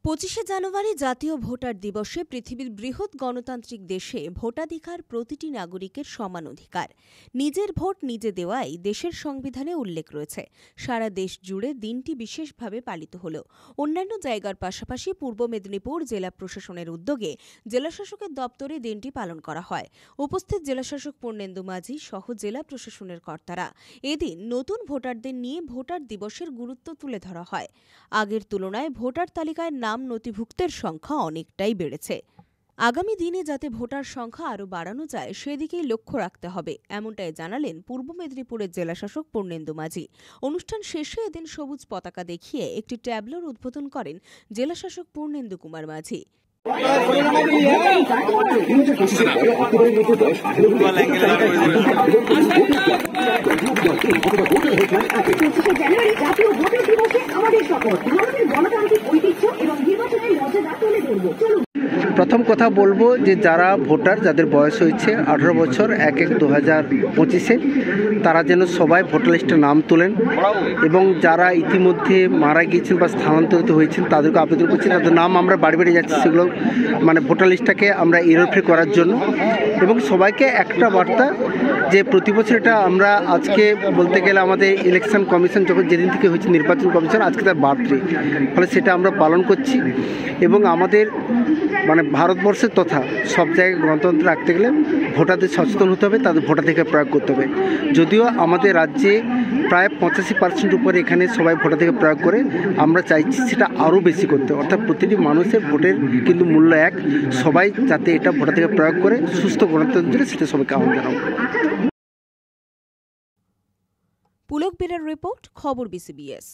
25শে জানুয়ারি জাতীয় ভোটার দিবসে পৃথিবীর বৃহৎ গণতান্ত্রিক দেশে ভোটাধিকার প্রতিটি নাগরিকের সমান অধিকার। নিজের ভোট নিজে দেওয়াই দেশের সংবিধানে উল্লেখ রয়েছে। সারা দেশ জুড়ে দিনটি বিশেষভাবে পালিত হল। অন্যান্য জায়গার পাশাপাশি পূর্ব মেদিনীপুর জেলা প্রশাসনের উদ্যোগে জেলাশাসকের দপ্তরে দিনটি পালন করা হয়। উপস্থিত জেলাশাসক পূর্ণেন্দু মাঝি সহ জেলা প্রশাসনের কর্তারা এদিন নতুন ভোটারদের নিয়ে ভোটার দিবসের গুরুত্ব তুলে ধরা হয়। আগের তুলনায় ভোটার তালিকায় নাম নথিভুক্তের সংখ্যা অনেকটাই বেড়েছে। আগামী দিনে যাতে ভোটার সংখ্যা আরও বাড়ানো যায় সেদিকেই লক্ষ্য রাখতে হবে, এমনটাই জানালেন পূর্ব মেদিনীপুরের জেলাশাসক পূর্ণেন্দু মাঝি। অনুষ্ঠান শেষে এদিন সবুজ পতাকা দেখিয়ে একটি ট্যাবলোর উদ্বোধন করেন জেলাশাসক পূর্ণেন্দু কুমার মাঝি। প্রথম কথা বলবো যে যারা ভোটার যাদের বয়স হয়েছে 18 বছর 1-1-2025 তারা যেন সবাই ভোটার লিস্টে নাম তোলেন এবং যারা ইতিমধ্যে মারা গিয়েছেন বা স্থানান্তরিত হয়েছেন তাদেরকে আবেদন করছি তাদের নাম আমরা বাড়ি বাড়ি যাচ্ছি সেগুলো ভোটার লিস্টটাকে আমরা এরর ফ্রি করার জন্য এবং সবাইকে একটা বার্তা যে প্রতি বছর এটা আমরা আজকে বলতে গেলে আমাদের ইলেকশন কমিশন যখন যেদিন থেকে হয়েছে নির্বাচন কমিশন আজকে তার বার্থডে, ফলে সেটা আমরা পালন করছি এবং আমাদের ভারতবর্ষের তথা সব জায়গায় গণতন্ত্র রাখতে গেলে ভোটারদের সচেতন হতে হবে, তাদের ভোটাধিকার প্রয়োগ করতে হবে। যদিও আমাদের রাজ্যে প্রায় 85% উপরে এখানে সবাই ভোটাধিকার প্রয়োগ করে, আমরা চাইছি সেটা আরও বেশি করতে, অর্থাৎ প্রতিটি মানুষের ভোটের কিন্তু মূল্য এক, সবাই যাতে এটা ভোটাধিকার প্রয়োগ করে সুস্থ গণতন্ত্রে সেটা সবাইকে আহ্বান জানাবো। পুলক বেরার রিপোর্ট, খবর BCBS।